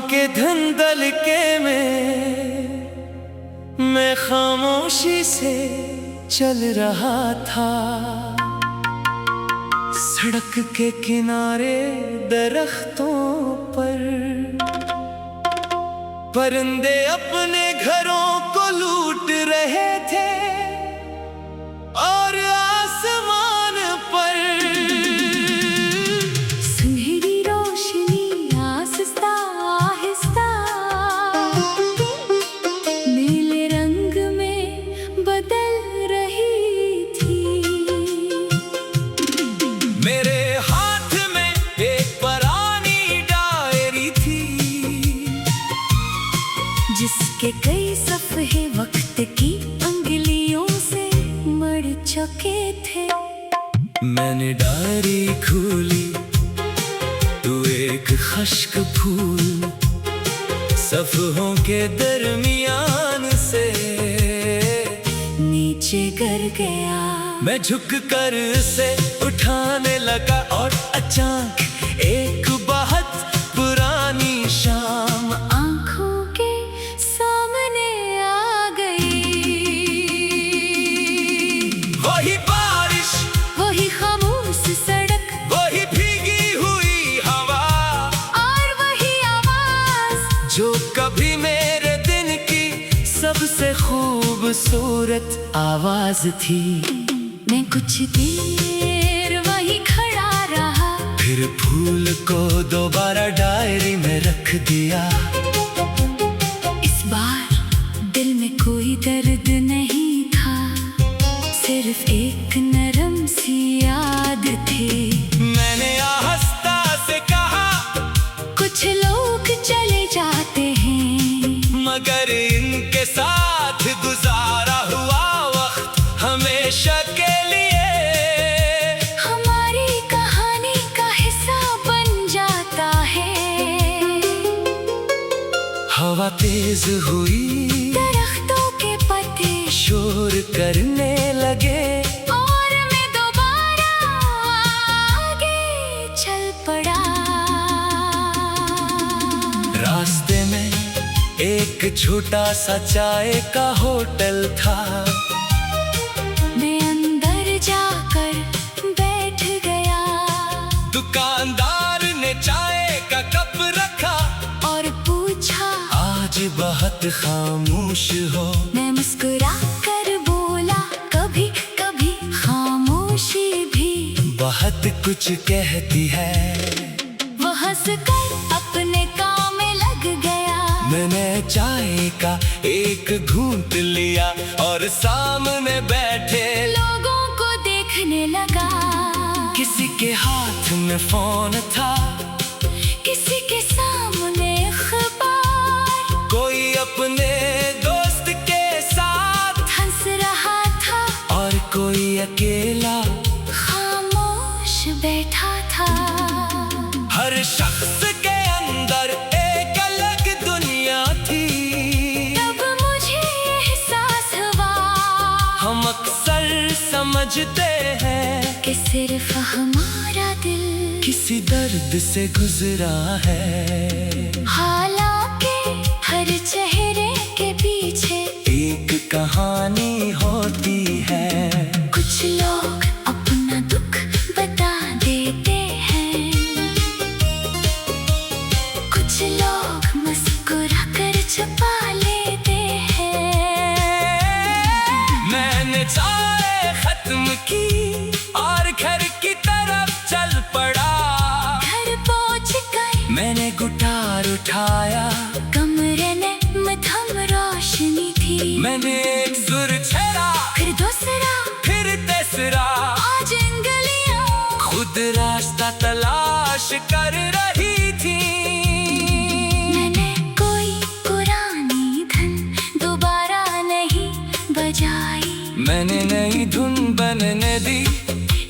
के धंधल के में मैं खामोशी से चल रहा था। सड़क के किनारे दरख्तों पर परिंदे अपने घरों को लूट रहे थे और आसमान पर सुनहरी रोशनी आहिस्ता आहिस्ता नीले रंग में बदल रही थी। मेरे हाथ में एक पुरानी डायरी थी जिसके कई सफ़े वक्त की अंगुलियों से मर चुके थे। मैंने डायरी खोली तो एक खश्क फूल सफ़हों के दरमियान से नीचे गिर गया। मैं झुक कर उसे उठाने लगा और अचानक एक बहुत पुरानी शाम आंखों के सामने आ गई। वही बारिश, वही खामोश सड़क वही भीगी हुई हवा और वही आवाज जो कभी मेरे दिन की सबसे खूबसूरत आवाज थी। मैं कुछ देर वही खड़ा रहा, फिर फूल को दोबारा डायरी में रख दिया। इस बार दिल में कोई दर्द नहीं था, सिर्फ एक नरम सी याद थी। मैंने आहिस्ता से कहा, कुछ लोग चले जाते हैं मगर इनके साथ गुजारा हुआ वक्त हमेशा के लिए हमारी कहानी का हिस्सा बन जाता है। हवा तेज हुई, दरख्तों के पत्ते शोर करने लगे और मैं दोबारा आगे चल पड़ा। रास्ते में एक छोटा सा चाय का होटल था। मैं अंदर जाकर बैठ गया। दुकानदार ने चाय का कप रखा और पूछा, आज बहुत खामोश हो। मैं मुस्कुरा कर बोला, कभी कभी खामोशी भी बहुत कुछ कहती है। वो हंसकर अपने काम में लग गया। मैंने चाय का एक घूंट लिया और सामने बैठे लोगों को देखने लगा। किसी के हाथ में फोन था, किसी के सामने अखबार, कोई अपने दोस्त के साथ हंस रहा था और कोई अकेला खामोश बैठा था। हर शख्स के अंदर एक अलग दुनिया थी। तब मुझे एहसास हुआ हम अक्सर समझते हैं कि सिर्फ हमारा दिल किसी दर्द से गुजरा है। हालांकि हर चेहरे के पीछे एक कहानी होती है। कुछ लोग अपना दुख बता देते हैं, कुछ लोग मुस्कुरा कर छुपा लेते हैं। मैंने चाय खत्म की और घर की तरफ चल पड़ा। घर पहुंचकर मैंने गिटार उठाया, कमरे में मध्यम रोशनी थी। मैंने एक सुर छेड़ा, फिर दूसरा, फिर तीसरा। आज उंगलियां खुद रास्ता तलाश कर रही थी। मैंने कोई पुरानी धुन दोबारा नहीं बजाई। मैंने नई धुन बनने दी।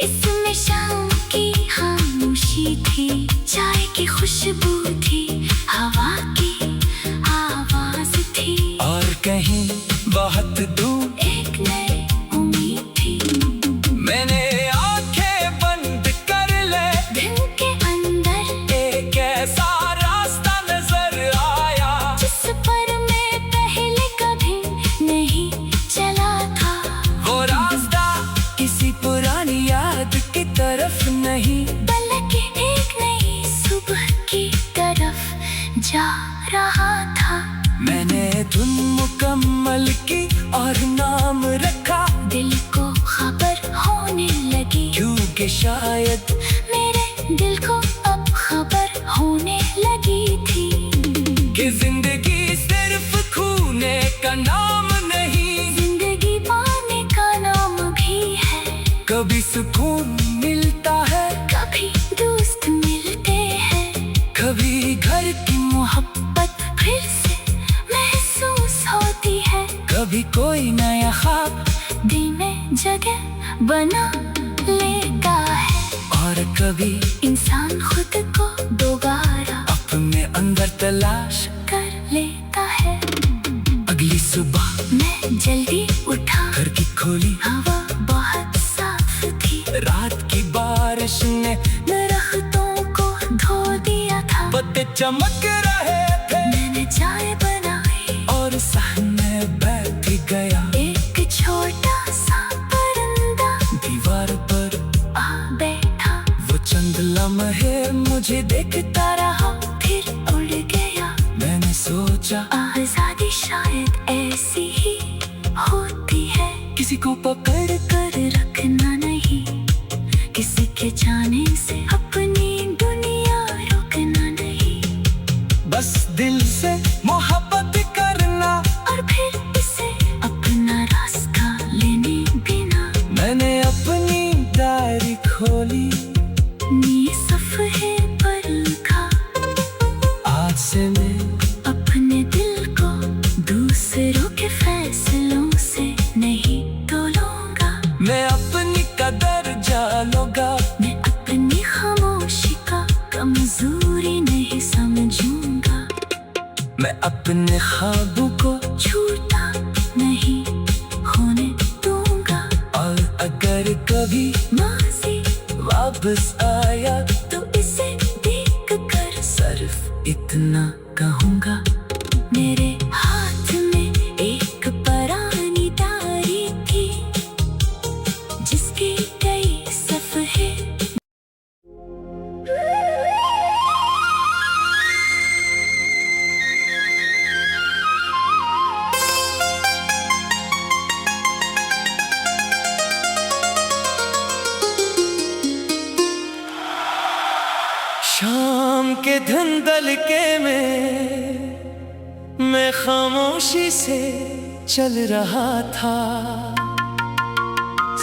इसमें शाम की खामोशी थी, चाय की खुशबू थी, हवा की आवाज थी और कहीं बहुत दूर एक नई उम्मीद थी। मैंने आंखें बंद कर ले, दिन के अंदर एक ऐसा रास्ता नजर आ नहीं, बल्कि एक नई सुबह की तरफ जा रहा था। मैंने धुन मुकम्मल की और नाम रखा, दिल को खबर होने लगी, क्योंकि शायद मेरे दिल को अब खबर होने लगी थी कि जिंदगी सिर्फ खूने का नाम नहीं, जिंदगी पाने का नाम भी है। कभी सुकून मिलता है, कभी दोस्त मिलते हैं, कभी घर की मोहब्बत फिर से महसूस होती है, कभी कोई नया ख्वाब दिल में जगह बना लेता है, और कभी इंसान खुद को दोबारा अपने अंदर तलाश कर लेता है। अगली सुबह मैं जल्दी उठा, घर की खोली, हवा बहुत साफ थी, रात की बारिश ने दरख्तों को धो दिया था। पत्ते चमक रहे थे, मैंने चाय बनाई और सामने बैठ गया, एक छोटा सा परिंदा दीवार पर आ बैठा, वो चंद लम्हे मुझे देखता रहा, फिर उड़ गया। मैंने सोचा आजादी शायद ऐसी ही होती है, किसी को पकड़ कर रखना नहीं, किसी के जाने से अपनी दुनिया रोकना नहीं, बस दिल से मोहब्बत करना, और फिर इसे अपना रास्ता लेने बिना। मैंने अपनी डायरी खोली, ये सफ़े पर लिखा, आज से मैं अपने दिल को दूसरों के फैसलों से नहीं तोलूंगा, मैं अपनी कदर जानूंगा, मैं अपनी खामोशी का कमजोरी नहीं समझूंगा, मैं अपने ख्वाबों को, झूठा नहीं होने दूंगा, और अगर कभी माज़ी वापस आया तो इसे देख कर सिर्फ इतना कहूँगा, मेरे हाथ में एक पुरानी डायरी थी, जिसके कई सफ़े शाम के धुंधलके में मैं खामोशी से चल रहा था,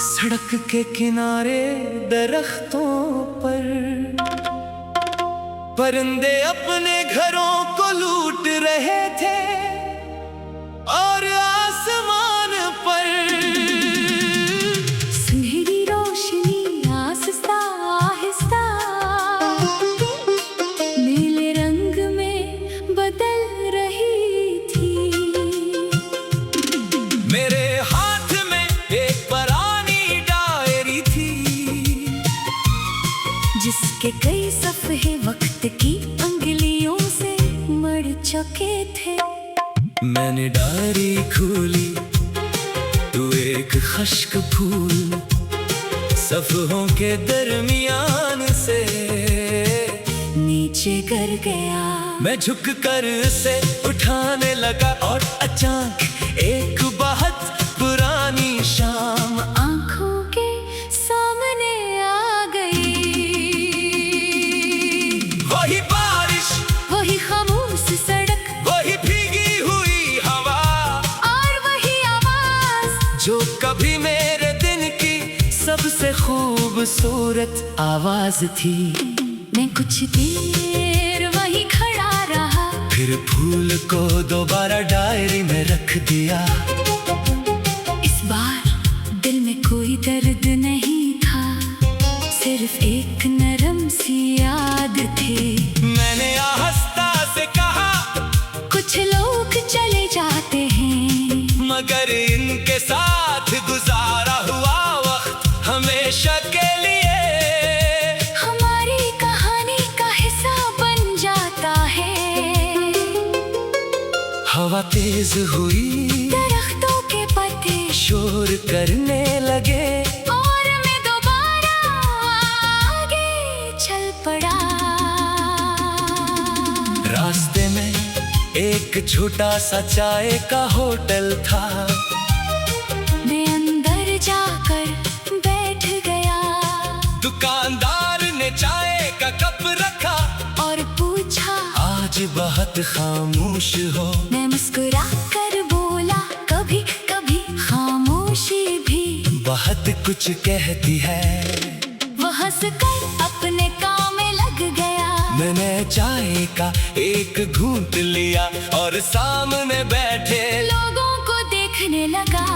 सड़क के किनारे दरख्तों पर परिंदे अपने घरों को लूट रहे थे, और आसमान पर सुनहरी रोशनी आहिस्ता आहिस्ता नीले रंग में बदल रही थी। मेरे हाथ में एक पुरानी डायरी थी, जिसके कई सफ़े वक्त की अंगुलियों से मर चुके थे। मैंने डायरी खोली तो एक खश्क फूल सफ़हों के दरमियान से नीचे गिर गया। मैं झुक कर उसे उठाने लगा, और अचानक एक बहुत पुरानी शाम आंखों के सामने आ गई। वही बारिश, वही खामोश सड़क, वही भीगी हुई हवा, और वही आवाज जो कभी मेरे दिन की सबसे खूबसूरत आवाज थी। मैं कुछ देर वहीं खड़ा रहा, फिर फूल को दोबारा डायरी में रख दिया। इस बार दिल में कोई दर्द नहीं था, सिर्फ एक नरम सी याद थी। मैंने आहिस्ता से कहा, कुछ लोग चले जाते हैं, मगर इनके साथ गुजारा हुआ वक्त हमेशा के लिए हमारी कहानी का हिस्सा बन जाता है। हवा तेज हुई, दरख्तों के पत्ते शोर करने लगे, और मैं दोबारा आगे एक छोटा सा चाय का होटल था। मैं अंदर जाकर बैठ गया। दुकानदार ने चाय का कप रखा और पूछा, आज बहुत खामोश हो। मैं मुस्कुरा कर बोला, कभी कभी खामोशी भी बहुत कुछ कहती है। वो हंसकर अपने काम में लग गया। मैंने चाय का एक घूंट लिया और सामने बैठे लोगों को देखने लगा।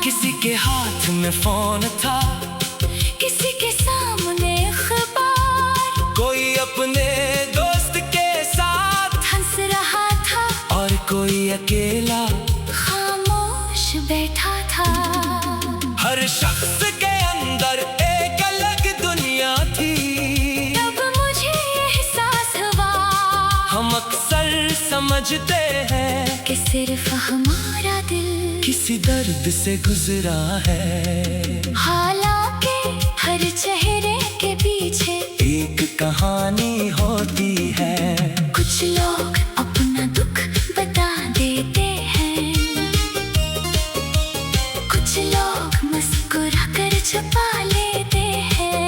किसी के हाथ में फोन था, किसी के सामने अखबार। कोई अपने दोस्त के साथ हंस रहा था और कोई अकेला खामोश बैठा था। हर शख्स के अंदर एक अलग दुनिया थी। तब मुझे एहसास हुआ, हम अक्सर समझते हैं कि सिर्फ हमारा दिल किसी दर्द से गुजरा है। हालांकि हर चेहरे के पीछे एक कहानी होती है। कुछ लोग अपना दुख बता देते हैं, कुछ लोग मुस्कुरा कर छुपा लेते हैं।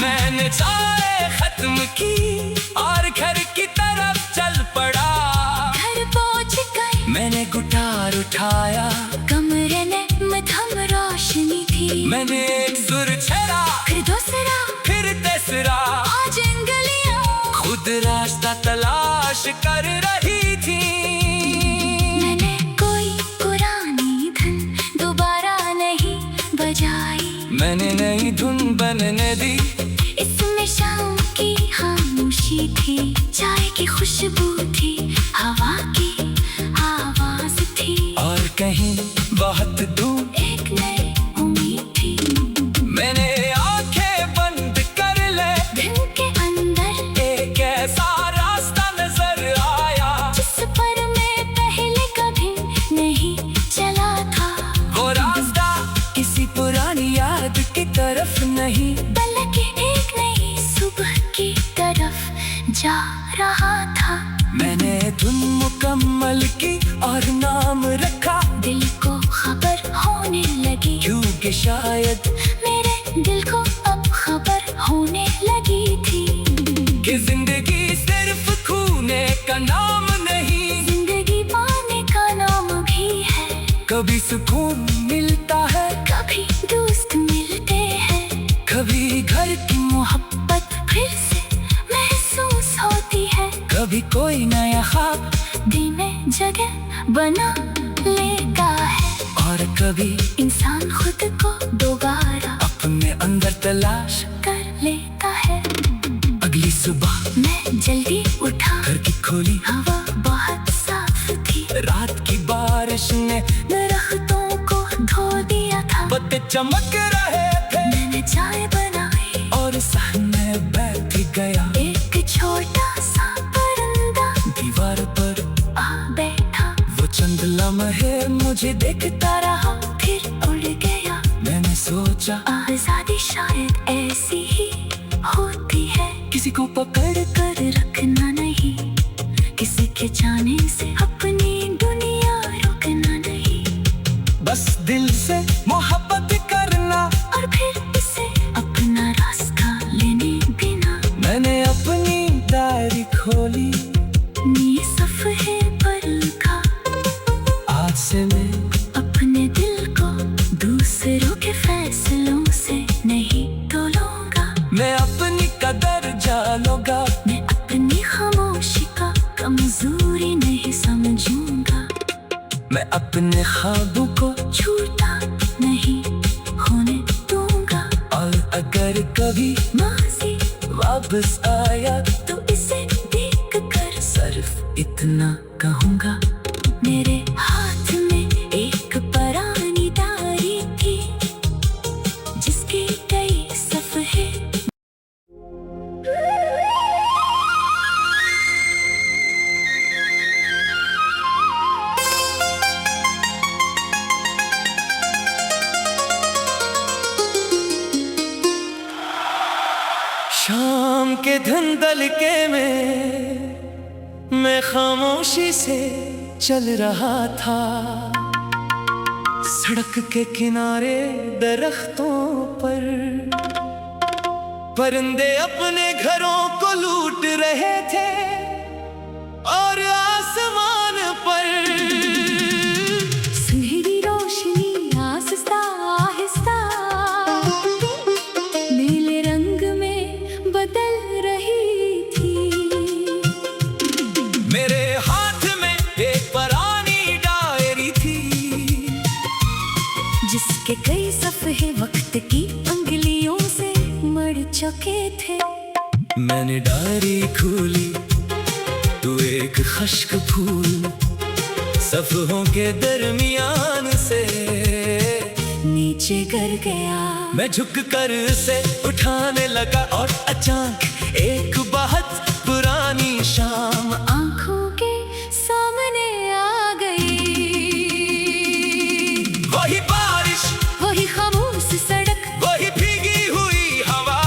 मैंने चाय खत्म की और घर की तरफ चल पड़ा। घर पहुंच कर मैंने गिटार उठाया, कमरे में मध्यम रोशनी थी। मैंने एक सुर छेड़ा, फिर दूसरा, फिर तीसरा। आज इन गलियों खुद रास्ता तलाश कर रही थी। मैंने कोई पुरानी धुन दोबारा नहीं बजाई। मैंने नई धुन बनने दी। इसमें शाम की खामोशी थी, चाय की खुशबू थी, हवा की आवाज थी और कहीं बहुत दूर एक नई उम्मीद थी। मैंने आंखें बंद कर ले, दिल के अंदर एक ऐसा रास्ता नजर आया जिस पर मैं पहले कभी नहीं चला था। वो रास्ता किसी पुरानी याद की तरफ नहीं, बल्कि एक नई सुबह की तरफ जा रहा था। मैंने धुन मुकम्मल की और नाम रखा, दिल को खबर होने लगी, क्योंकि शायद मेरे दिल को अब खबर होने लगी थी कि जिंदगी सिर्फ खूने का नाम नहीं, जिंदगी पाने का नाम भी है। कभी सुकून मिलता है, कभी दोस्त मिलते हैं, कभी घर की मोहब्बत फिर से महसूस होती है, कभी कोई नया ख्वाब दिल में जगह बना लेता है, और कभी इंसान खुद को दोबारा अपने अंदर तलाश कर लेता है। अगली सुबह मैं जल्दी उठा, घर की खोली, हवा बहुत साफ थी, रात की बारिश ने दरख्तों को धो दिया था। पत्ते चमक रहे थे, मैंने चाय बनाई और सामने बैठ गया। एक छोटा सा परिंदा दीवार पर आ बैठा, वो चंद लम्हे मुझे देखता रहा, फिर उड़ गया। मैंने सोचा आजादी शायद ऐसी ही होती है, किसी को पकड़ कर रखना नहीं, किसी के जाने से अपनी दुनिया रुकना नहीं, बस दिल से मोहब्बत करना और फिर इसे अपना रास्ता लेने बिना। मैंने अपनी डायरी खोली, ये सफ़े पर लिखा, आज से मैं अपने दिल को दूसरों के फैसलों से नहीं तोलूंगा। मैं अपनी कदर जानूंगा, मैं अपनी खामोशी का कमजोरी नहीं समझूंगा। मैं अपने ख्वाबों को झूठा नहीं होने दूंगा। और अगर कभी माज़ी वापस आया तो इसे देख कर सिर्फ इतना कहूँगा, मेरे हाथ में एक पुरानी डायरी थी, जिसके कई सफ़े शाम के धुंधलके में मैं खामोशी से चल रहा था, सड़क के किनारे दरख्तों पर परिंदे अपने घरों को लूट रहे थे और आसमान पर सुनहरी रोशनी आहिस्ता आहिस्ता नीले रंग में बदल रही थी। मेरे हाथ में एक पुरानी डायरी थी, जिसके कई सफ़े वक्त की उंगलियों से मर चुके थे। मैंने डायरी खोली तो एक खश्क फूल सफ़हों के दरमियान से नीचे गिर गया। मैं झुक कर उसे उठाने लगा और अचानक एक बहुत पुरानी शाम आंखों के सामने आ गई। वही बारिश, वही खामोश सड़क, वही भीगी हुई हवा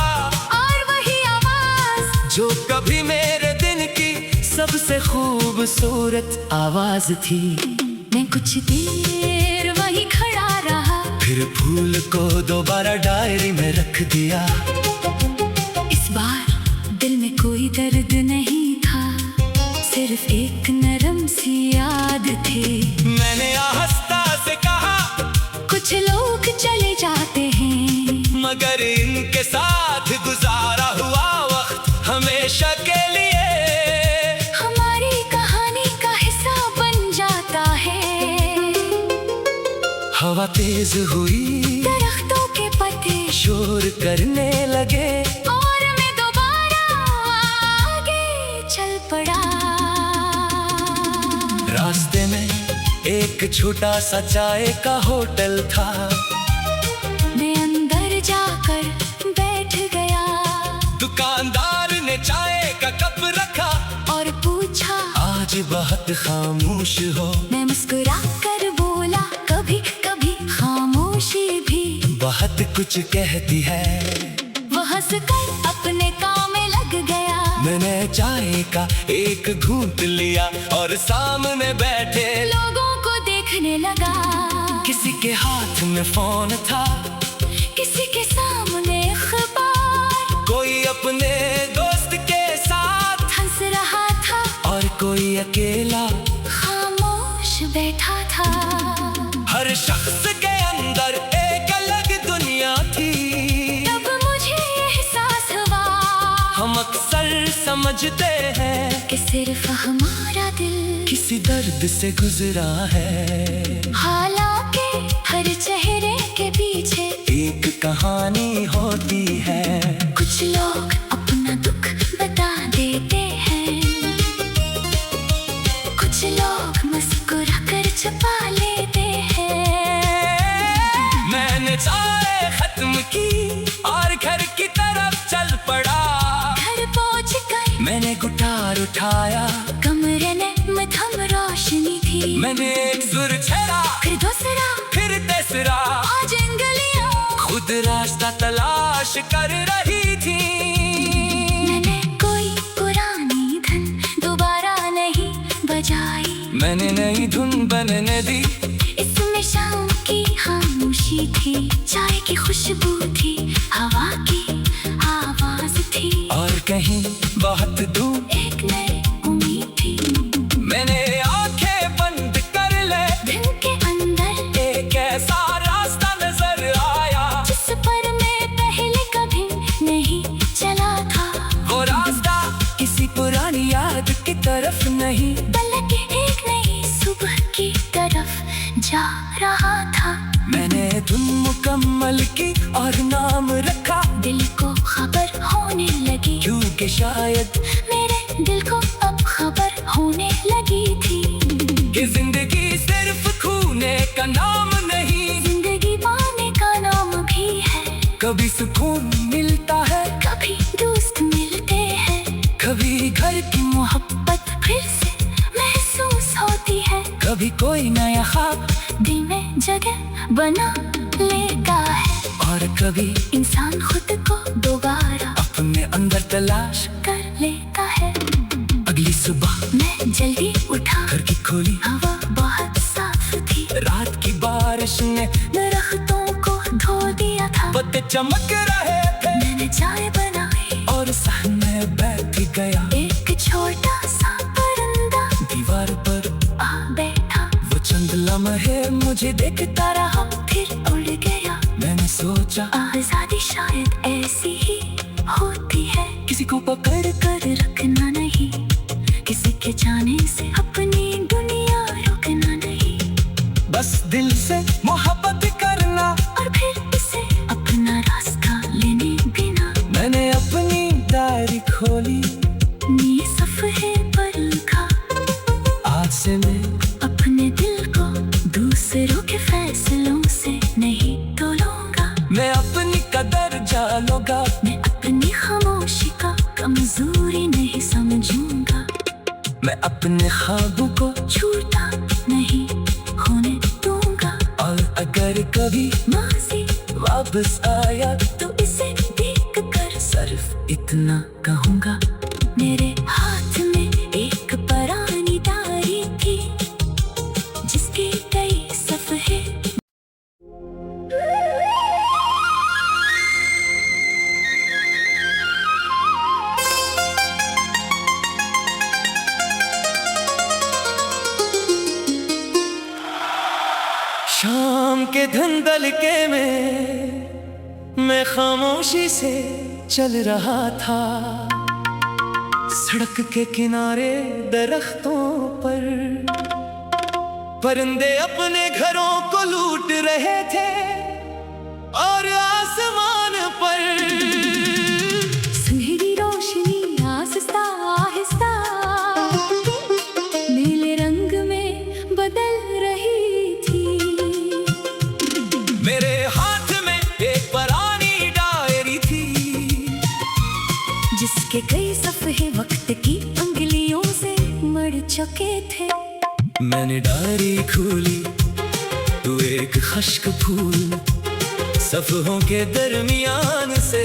और वही आवाज जो कभी मेरे दिन की सबसे खूबसूरत आवाज थी। मैं कुछ देर वहीं खड़ा रहा, फिर फूल को दोबारा डायरी में रख दिया। इस बार दिल में कोई दर्द नहीं था, सिर्फ एक नरम सी याद थी। मैंने आहिस्ता से कहा, कुछ लोग चले जाते हैं, मगर इनके साथ गुजारा हुआ वक्त हमेशा के लिए हमारी कहानी का हिस्सा बन जाता है। हवा तेज हुई, दरख्तों के पत्ते शोर करने लगे और मैं दोबारा आगे चल पड़ा। रास्ते में एक छोटा सा चाय का होटल था। मैं अंदर जाकर बैठ गया, दुकानदार ने चाय का कप रखा और पूछा, आज बहुत खामोश हो। मैं मुस्कुरा कर बोला, कभी कभी खामोशी भी बहुत कुछ कहती है। वो हंसकर अपने काम में लग गया। मैंने चाय का एक घूंट लिया और सामने बैठे लोगों को देखने लगा, किसी के हाथ में फोन था, किसी के सामने अखबार, कोई अपने दोस्त के साथ हंस रहा था और कोई अकेला खामोश बैठा था। हर शख्स के अंदर एक अलग दुनिया थी। तब मुझे एहसास हुआ, हम अक्सर समझते हैं कि सिर्फ हमारा दिल किसी दर्द से गुजरा है। हालांकि हर चेहरे के पीछे एक कहानी होती है। कुछ लोग अपना दुख बता देते हैं, कुछ लोग मुस्कुरा कर छुपा लेते हैं। मैंने चाय खत्म की और घर की तरफ चल पड़ा। घर पहुंचकर मैंने गिटार उठाया, कमरे में थम रोशनी थी। मैंने एक सुर छेड़ा, फिर दूसरा, फिर तीसरा, आज उंगलियां खुद रास्ता तलाश कर रही थी। मैंने कोई पुरानी धुन दोबारा नहीं बजाई, मैंने नई धुन बनने दी। इसमें शाम की खामोशी थी, चाय की खुशबू थी, हवा की आवाज थी और कहीं बहुत दूर एक नई उम्मीद थी। मैंने आंखें बंद कर ले, दिन के अंदर एक ऐसा रास्ता नजर आया जिस पर मैं पहले कभी नहीं चला था। वो रास्ता किसी पुरानी याद की तरफ नहीं, बल्कि एक नई सुबह की तरफ जा रहा था। मैंने धुन मुकम्मल की और नाम रखा, दिल को खबर होने लगी, क्योंकि शायद मेरे दिल को अब खबर होने लगी थी कि जिंदगी सिर्फ खूने का नाम नहीं, जिंदगी पाने का नाम भी है। कभी सुकून मिलता है, कभी दोस्त मिलते हैं, कभी घर की मोहब्बत फिर से महसूस होती है, कभी कोई नया ख्वाब दिल में जगह बना लेता है, और कभी इंसान खुद को दोबारा अपने अंदर तलाश कर लेता है। अगली सुबह मैं गया। एक छोटा सा परिंदा दीवार पर आ बैठा, वो चंद लम्हे मुझे देखता रहा। फिर उड़ गया। मैंने सोचा आजादी शायद ऐसी ही होती है, किसी को पकड़ कर रखना नहीं, किसी के जाने से अपनी दुनिया रोकना नहीं। बस दिल से मोहब्बत करना और फिर इसे अपना रास्ता लेने बिना। मैंने अपनी डायरी खोली, ये सफ़े पर लिखा, आज से मैं अपने दिल को दूसरों के फैसलों से नहीं तोलूंगा। मैं अपनी कदर जानूंगा। मैं अपनी खामोशी का कमजोरी नहीं समझूंगा। मैं अपने ख्वाबों को छूटा नहीं होने दूंगा। और अगर कभी माज़ी वापस आया तो इसे देख कर सिर्फ इतना कहूंगा, मेरे हाथ में एक पुरानी डायरी थी, जिसके कई सफ़े। शाम के धुंधलके में मैं खामोशी से चल रहा था। सड़क के किनारे दरख्तों पर परिंदे अपने घरों को लूट रहे थे। और आसमान पर सुनहरी रोशनी आहिस्ता आहिस्ता नीले रंग में बदल रही थी। मेरे हाथ में एक पुरानी डायरी थी, जिसके कई सफ़े वक्त की उंगलियों से मर चुके थे। मैंने डायरी खोली तो एक खश्क फूल सफ़ों के दरमियान से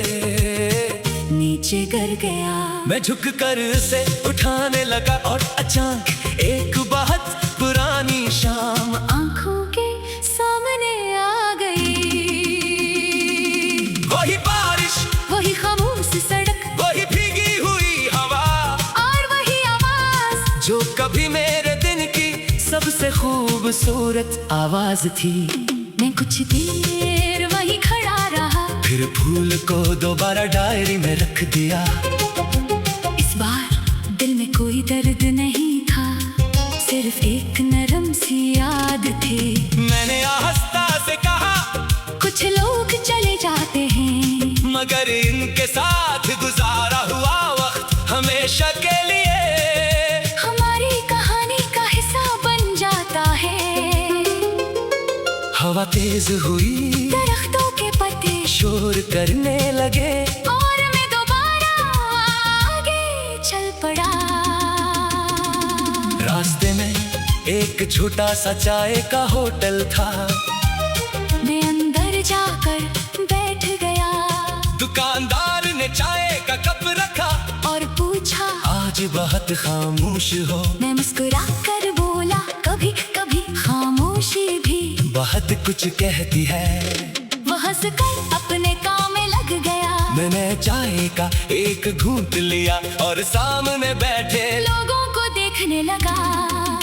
नीचे गिर गया। मैं झुक कर उसे उठाने लगा और अचानक एक बहुत पुरानी शाम आंखों के सामने आ गई। वही बारिश, वही खामोश सड़क, वही भीगी हुई हवा, और वही आवाज जो कभी मेरे दिन की सबसे खूबसूरत आवाज थी। मैं कुछ देर वही खड़ा रहा, फिर फूल को दोबारा डायरी में रख दिया। इस बार दिल में कोई दर्द नहीं था, सिर्फ एक नरम सी याद थी। मैंने आहिस्ता से कहा, कुछ लोग चले जाते हैं, मगर इनके साथ गुजारा हुआ वक्त हमेशा के लिए हमारी कहानी का हिस्सा बन जाता है। हवा तेज हुई, दरख्तों के पत्ते शोर करने लगे, और मैं दोबारा आगे चल पड़ा। रास्ते में एक छोटा सा चाय का होटल था। मैं अंदर जाकर बैठ गया। दुकानदार ने चाय का कप रखा और पूछा, आज बहुत खामोश हो। मैं मुस्कुरा कर बोला, कभी कभी खामोशी भी बहुत कुछ कहती है। वो हंसकर अपने काम में लग गया। मैंने चाय का एक घूंट लिया और सामने बैठे लोगों को देखने लगा।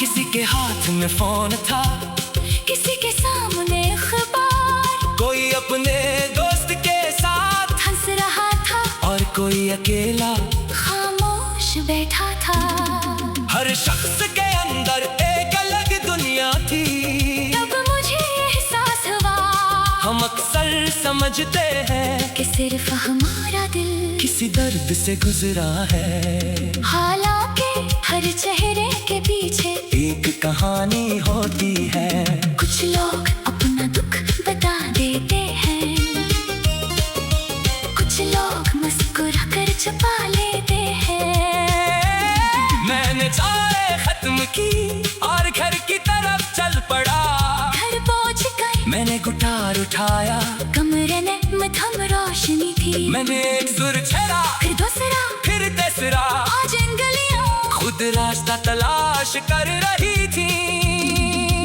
किसी के हाथ में फोन था, किसी के सामने अखबार, कोई अपने दोस्त के साथ हंस रहा था, और कोई अकेला खामोश बैठा था। हर शख्स के अंदर एक अलग दुनिया थी। तब मुझे एहसास हुआ, हम अक्सर समझते हैं कि सिर्फ हमारा दिल किसी दर्द से गुजरा है। हालांकि हर चेहरे के पीछे एक कहानी होती है। कुछ लोग अपना दुख बता देते हैं, कुछ लोग मुस्कुरा कर छुपा लेते हैं। मैंने चाय खत्म की और घर की तरफ चल पड़ा। घर पहुंच कर मैंने गिटार उठाया, कमरे में मध्यम रोशनी थी। मैंने एक सुर छेड़ा, फिर दूसरा, फिर तीसरा। आज इन गलियों खुद रास्ता तलाश कर रही थी।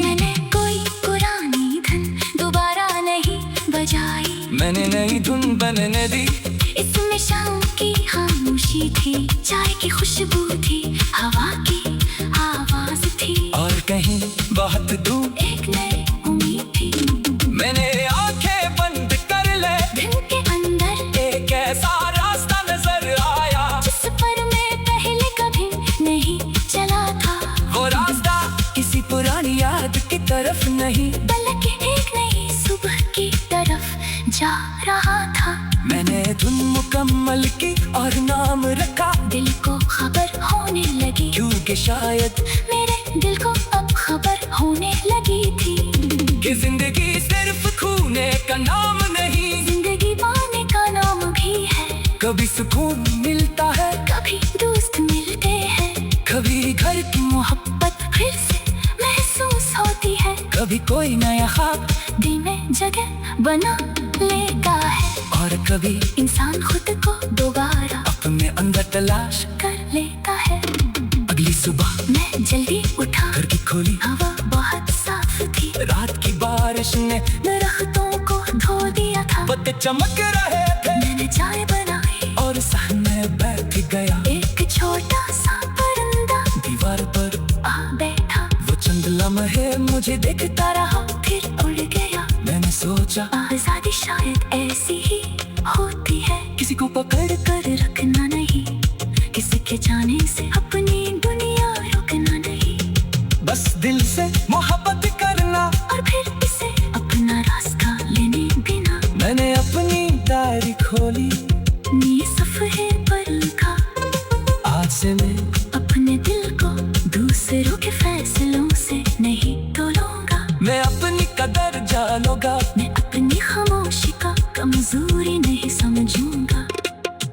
मैंने कोई पुरानी धुन दोबारा नहीं बजाई। मैंने नई धुन बनने दी। इसमें शाम की खामोशी मीठी थी, चाय की खुशबू थी, हवा की आवाज थी, और कहीं बहुत दूर एक नई उम्मीद थी। मैंने आंखें बंद कर ले, दिल के अंदर एक ऐसा रास्ता नजर आया, जिस पर मैं पहले कभी नहीं चला था। वो रास्ता किसी पुरानी याद की तरफ नहीं, बल्कि एक नई सुबह की तरफ जा रहा था। मैंने धुन मुकम्मल की और नाम रखा, दिल को खबर होने लगी, क्योंकि शायद मेरे दिल को अब खबर होने लगी थी कि जिंदगी सिर्फ खूने का नाम नहीं, जिंदगी पाने का नाम भी है। कभी सुकून मिलता है, कभी दोस्त मिलते हैं, कभी घर की मोहब्बत फिर से महसूस होती है, कभी कोई नया ख्वाब दिल में जगह बना लेता है, और कभी इंसान खुद को दोबारा अपने अंदर तलाश। कर लेता है। अगली सुबह मैं जल्दी उठा, घर की खोली, हवा बहुत साफ थी, रात की बारिश ने दरख्तों को धो दिया था। पत्ते चमक रहे थे, मैंने चाय बनाई और सहन में बैठ गया, एक छोटा सा परिंदा दीवार पर आ बैठा, वो चंद लम्हे मुझे देखता रहा, फिर उड़ गया। मैंने सोचा आजादी शायद ऐसी ही होती है, किसी को पकड़ कर रखना नहीं, किसी के जाने से अपनी दुनिया रुकना नहीं, बस दिल से मोहब्बत करना, और फिर इसे अपना रास्ता लेने बिना। मैंने अपनी डायरी खोली, नी सफ़े पर लिखा, आज से मैं अपने दिल को दूसरों के फैसलों से नहीं तोलूंगा, मैं अपनी कदर जानूंगा, मैं अपनी खामोशी का कमजोरी नहीं समझूंगा,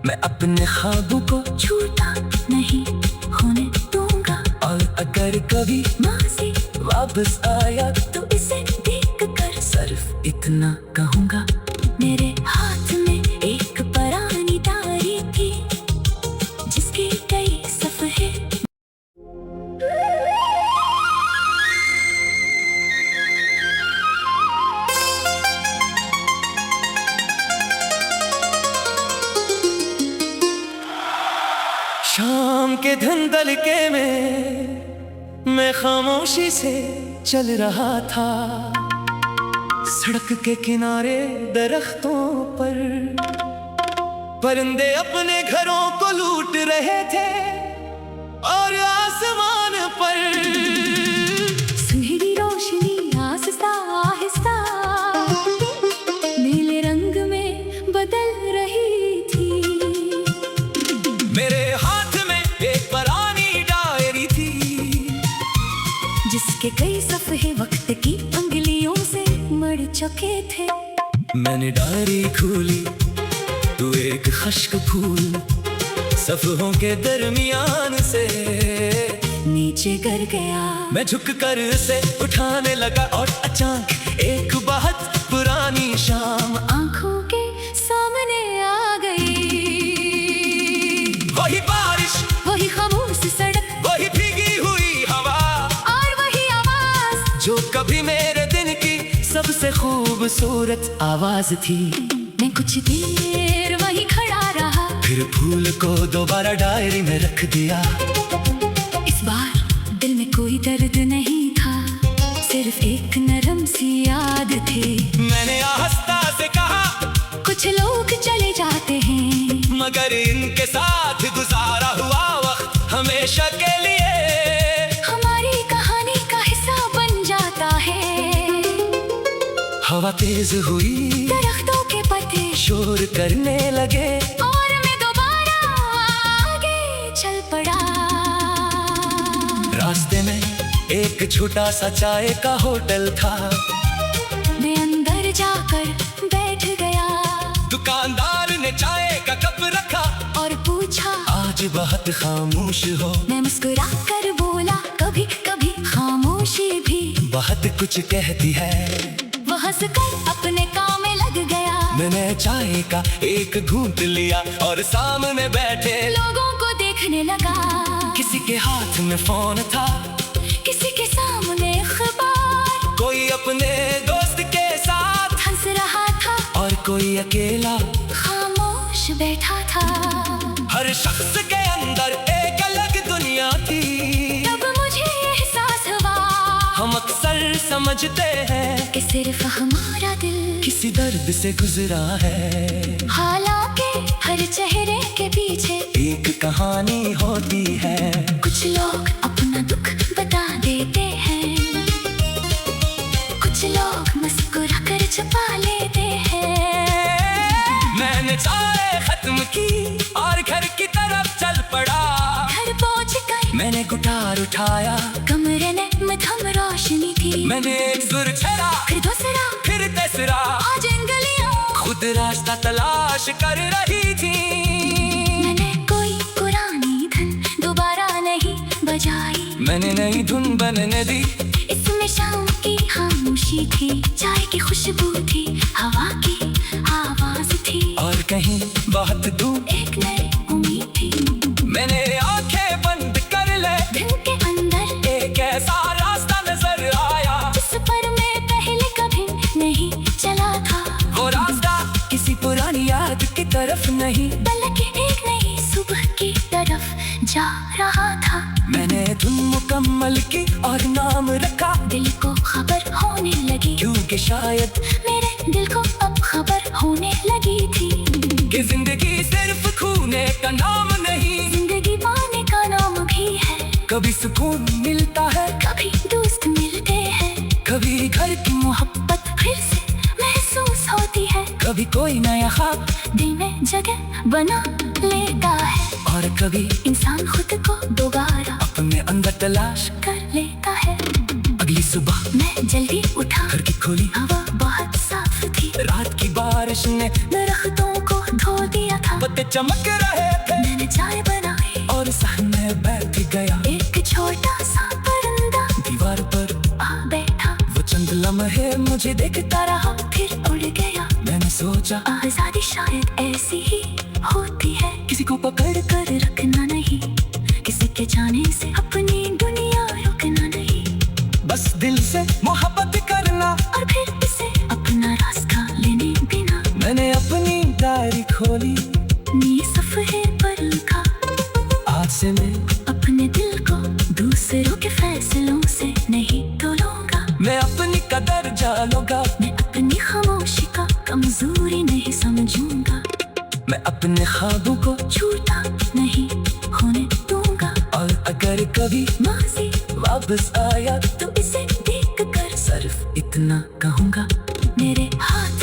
मैं अपने ख्वाबों को झूठा नहीं होने दूंगा, और अगर कभी माज़ी वापस आया तो इसे देख कर सिर्फ इतना कहूँगा, मेरे हाथ में एक पुरानी डायरी थी, जिसके कई सफ़े शाम के धुंधलके में मैं खामोशी से चल रहा था, सड़क के किनारे दरख्तों पर परिंदे अपने घरों को लूट रहे थे, और आसमान पर सुनहरी रोशनी आहिस्ता आहिस्ता नीले रंग में बदल रही थी। मेरे हाथ में एक पुरानी डायरी थी, जिसके कई सफ़े वक्त की उंगलियों से मर चुके थे। मैंने डायरी खोली तो एक खश्क फूल सफ़हों के दरमियान से नीचे गिर गया। मैं झुक कर उसे उठाने लगा, और अचानक एक बहुत पुरानी शाम आंखों के सामने आ गई। वही बारिश, वही खामोश सड़क, वही भीगी हुई हवा, और वही आवाज जो कभी मेरे दिन की सबसे खूबसूरत आवाज थी। मैं कुछ देर वही खड़ा रहा, फिर फूल को दोबारा डायरी में रख दिया। इस बार दिल में कोई दर्द नहीं था, सिर्फ एक नरम सी याद थी। मैंने आहिस्ता से कहा, कुछ लोग चले जाते हैं, मगर इनके साथ गुजारा हुआ वक्त हमेशा के लिए हमारी कहानी का हिस्सा बन जाता है। हवा तेज हुई, दरख्तों के पत्ते शोर करने लगे, और मैं दोबारा आगे चल पड़ा। रास्ते में एक छोटा सा चाय का होटल था। मैं अंदर जाकर बैठ गया, दुकानदार ने चाय का कप रखा और पूछा, आज बहुत खामोश हो। मैं मुस्कुरा कर बोला, कभी कभी खामोशी भी बहुत कुछ कहती है। वो हंसकर अपने काम में लग गया। मैंने चाय का एक घूंट लिया और सामने बैठे लोगों को देखने लगा। किसी के हाथ में फोन था, किसी के सामने अखबार, कोई अपने दोस्त के साथ हंस रहा था, और कोई अकेला खामोश बैठा था। हर हर शख्स के अंदर एक अलग दुनिया थी। तब मुझे एहसास हुआ हम अक्सर समझते हैं कि सिर्फ हमारा दिल किसी दर्द से गुजरा है। हालांकि हर चेहरे के पीछे एक कहानी होती है। कुछ लोग अपना दुख बता देते हैं, कुछ लोग मुस्कुरा कर छुपा लेते हैं। मैंने चाय खत्म की और घर की तरफ चल पड़ा। घर पहुंच कर मैंने गिटार उठाया, कमरे में मध्यम रोशनी थी। मैंने एक सुर छेड़ा, फिर दूसरा, फिर तीसरा। आज गलियां खुद रास्ता तलाश कर रही थी। मैंने कोई पुरानी धुन दोबारा नहीं बजाई, मैंने नई धुन बनने दी। इसमें शाम की खामोशी थी, चाय की खुशबू थी, हवा की आवाज थी, और कहीं बहुत दूर एक नई उम्मीद थी। मैंने आंखें बंद कर ले, दिल के अंदर एक ऐसा रास्ता नजर आया जिस पर मैं पहले कभी नहीं चला था। वो रास्ता किसी पुरानी याद की तरफ नहीं, बल्कि एक नई सुबह की तरफ जा रहा था। मैंने धुन मुकम्मल की और नाम रखा, दिल को खबर होने लगी, क्योंकि शायद मेरे दिल को अब खबर होने लगी थी कि जिंदगी सिर्फ खूने का नाम नहीं, जिंदगी पाने का नाम भी है। कभी सुकून मिलता है, कभी दोस्त मिलते हैं, कभी घर की मोहब्बत फिर से महसूस होती है, कभी कोई नया ख्वाब दिल में जगह बना लेता है, और कभी इंसान खुद को दोबारा अपने अंदर तलाश। कर लेता है। अगली सुबह मैं जल्दी उठा, घर की खोली, हवा बहुत साफ थी, रात की बारिश ने दरख्तों को धो दिया था। पत्ते चमक रहे थे मैंने चाय बनाई और सहन में बैठ गया। एक छोटा सा परिंदा दीवार पर आ बैठा, वो चंद लम्हे मुझे देखता रहा, फिर उड़ गया। मैंने सोचा आजादी शायद ऐसी ही होती है, किसी को पकड़ कर रखना नहीं, किसी के जाने से अपनी दुनिया रुकना नहीं, बस दिल से मोहब्बत करना, और फिर इसे अपना रास्ता लेने बिना। मैंने अपनी डायरी खोली, नी सफ़े पर लिखा, आज से मैं अपने दिल को दूसरों के फैसलों से नहीं तोलूंगा। मैं अपनी कदर जानूंगा, मैं अपनी खामोशी का कमजोरी नहीं समझूंगा, मैं अपने ख्वाबों को झूठा नहीं होने दूंगा। और अगर कभी माज़ी वापस आया तो इसे देख कर सिर्फ इतना कहूँगा, मेरे हाथ